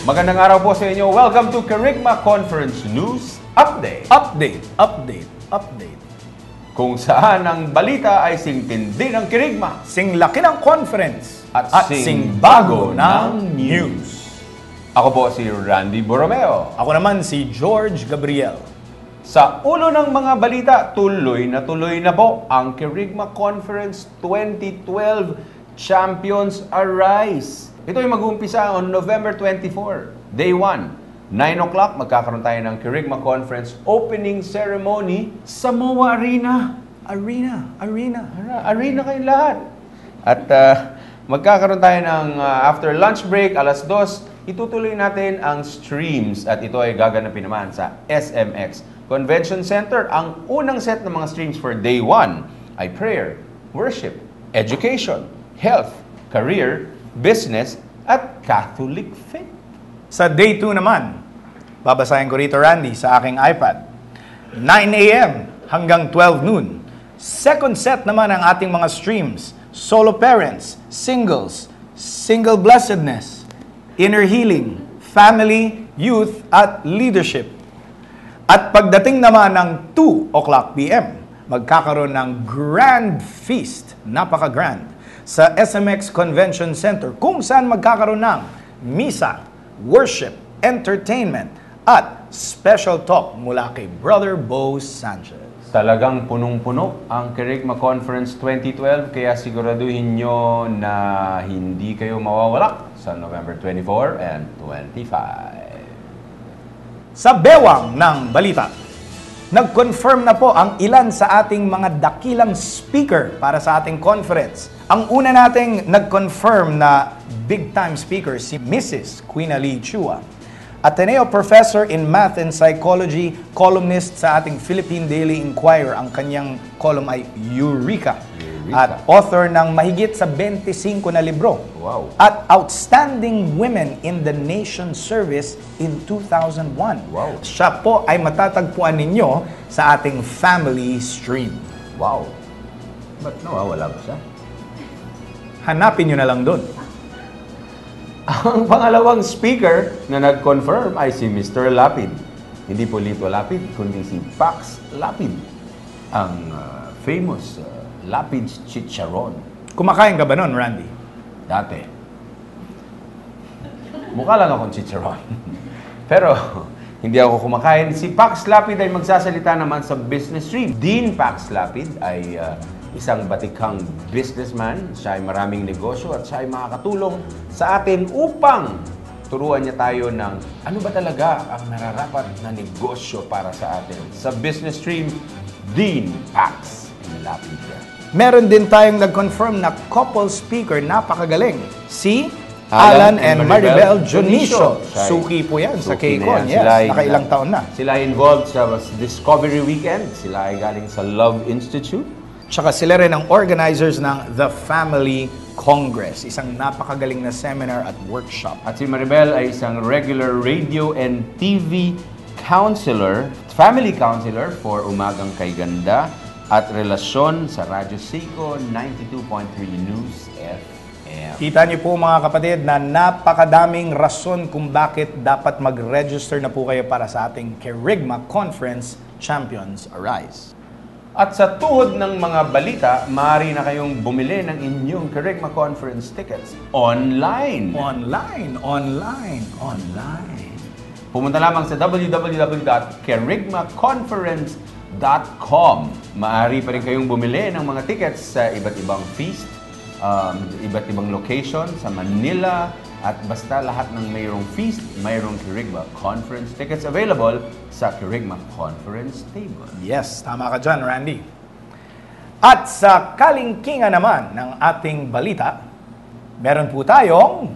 Magandang araw po sa inyo. Welcome to Kerygma Conference News Update. Update. Kung saan ang balita ay singtindi ng kerygma Sing laki ng conference at sing bago ng news. Ako po si Randy Borromeo. Ako naman si George Gabriel. Sa ulo ng mga balita, tuloy na po ang Kerygma Conference 2012 Champions Arise. Ito ay mag-uumpisa on November 24, Day 1. 9 o'clock, magkakaroon tayo ng Kerygma Conference Opening Ceremony sa MOA Arena. Arena kayong lahat. At magkakaroon tayo ng after lunch break, alas 2, itutuloy natin ang streams at ito ay gaganapin naman sa SMX Convention Center. Ang unang set ng mga streams for Day 1 ay prayer, worship, education, health, career, business, at Catholic faith. Sa Day 2 naman, babasahin ko rito, Randy, sa aking iPad. 9 a.m. hanggang 12 noon. Second set naman ang ating mga streams. Solo parents, singles, single blessedness, inner healing, family, youth, at leadership. At pagdating naman ng 2 o'clock p.m., magkakaroon ng grand feast, napaka-grand, sa SMX Convention Center, kung saan magkakaroon ng misa, worship, entertainment, at special talk mula kay Brother Bo Sanchez. Talagang punong-puno ang Kerygma Conference 2012, kaya siguraduhin nyo na hindi kayo mawawala sa November 24 and 25. Sa bewang ng balita, nag-confirm na po ang ilan sa ating mga dakilang speaker para sa ating conference. Ang una nating nag-confirm na big-time speaker si Mrs. Queen Ali Chua, Ateneo Professor in Math and Psychology, columnist sa ating Philippine Daily Inquirer. Ang kanyang column ay Eureka. At author ng mahigit sa 25 na libro. Wow. At Outstanding Women in the Nation Service in 2001. Wow. Siya po ay matatagpuan ninyo sa ating family stream. Wow. Ba't nawawala ba siya? Hanapin nyo na lang doon. Ang pangalawang speaker na nag-confirm ay si Mr. Lapid. Hindi po Lito Lapid, kundi si Pax Lapid. Ang famous Lapid's Chicharon. Kumakain ka ba nun, Randy? Dati. Mukha lang akong chicharon. Pero hindi ako kumakain. Si Pax Lapid ay magsasalita naman sa business stream. Dean Pax Lapid ay isang batikang businessman. Siya ay maraming negosyo at siya ay makakatulong sa atin upang turuan niya tayo ng ano ba talaga ang nararapat na negosyo para sa atin. Sa business stream, Dean Pax Lapid. Meron din tayong nag-confirm na couple speaker, napakagaling. Si Alan and Maribel Jonicio. Suki po yan sa KCON. Yes, nakailang taon na. Sila involved sa Discovery Weekend. Sila ay galing sa Love Institute. Tsaka sila rin ang organizers ng The Family Congress, isang napakagaling na seminar at workshop. At si Maribel ay isang regular radio and TV counselor, family counselor for Umagang Kay Ganda at relasyon sa Radyo Seiko 92.3 News FM. Kita niyo po mga kapatid na napakadaming rason kung bakit dapat mag-register na po kayo para sa ating Kerygma Conference Champions Arise. At sa tuhod ng mga balita, maaari na kayong bumili ng inyong Kerygma Conference tickets online. Pumunta lamang sa www.kerygmaconference.com. Maaari pa rin kayong bumili ng mga tickets sa iba't ibang feast, iba't ibang location sa Manila, at basta lahat ng mayroong feast, mayroong Kerygma Conference tickets available sa Kerygma Conference table. Yes, tama ka dyan, Randy. At sa kalingkingan naman ng ating balita, meron po tayong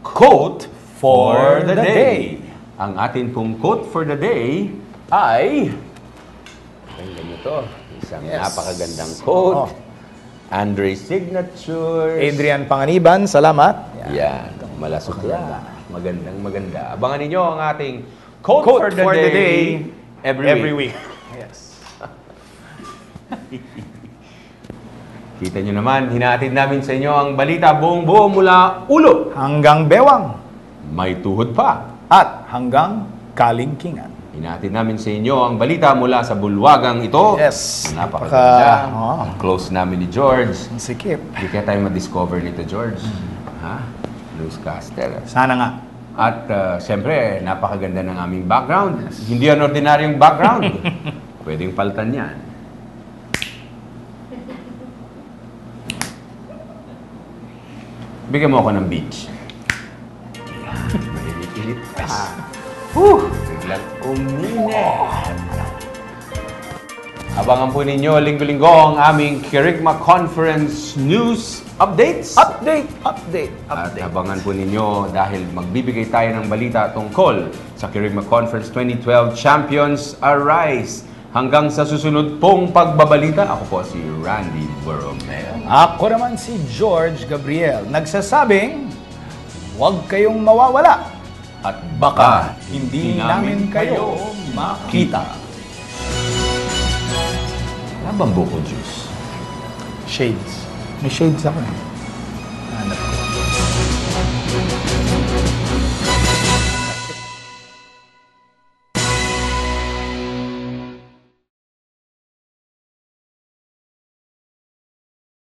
Quote for the Day. Ang atin pong quote for the day ay ganyan ito. Isang napakagandang quote. Andre's signature. Adrian Panganiban, salamat. Yan. Malasukla. Maganda. Abangan ninyo ang ating quote for the day every week. Yes. Kita nyo naman, hinahatid namin sa inyo ang balita buong buo mula ulo hanggang bewang. may tuhod pa. At hanggang kalingkingan. Hinatid namin sa inyo ang balita mula sa bulwagang ito. Yes. Napakaganda. Oo. Ang close namin ni George. Ang sikip. Hindi kaya tayo ma-discover nito, George. Ha? Newscaster. Sana nga. At siyempre, napakaganda ng aming background. Hindi yan ordinaryong background. Pwedeng palitan yan. Bigyan mo ako ng beach. Mainit-init pa. Biglang uminit. Abangan po ninyo linggo-linggo ang aming Kerigma Conference News Updates. Update. At abangan po ninyo dahil magbibigay tayo ng balita tungkol sa Kerigma Conference 2012 Champions Arise. Hanggang sa susunod pong pagbabalita, ako po si Randy Borromeo. Ako naman si George Gabriel. Nagsasabing, huwag kayong mawawala. At baka Hindi namin kayo makita. Wala bang buko juice? Shades. May shades ako.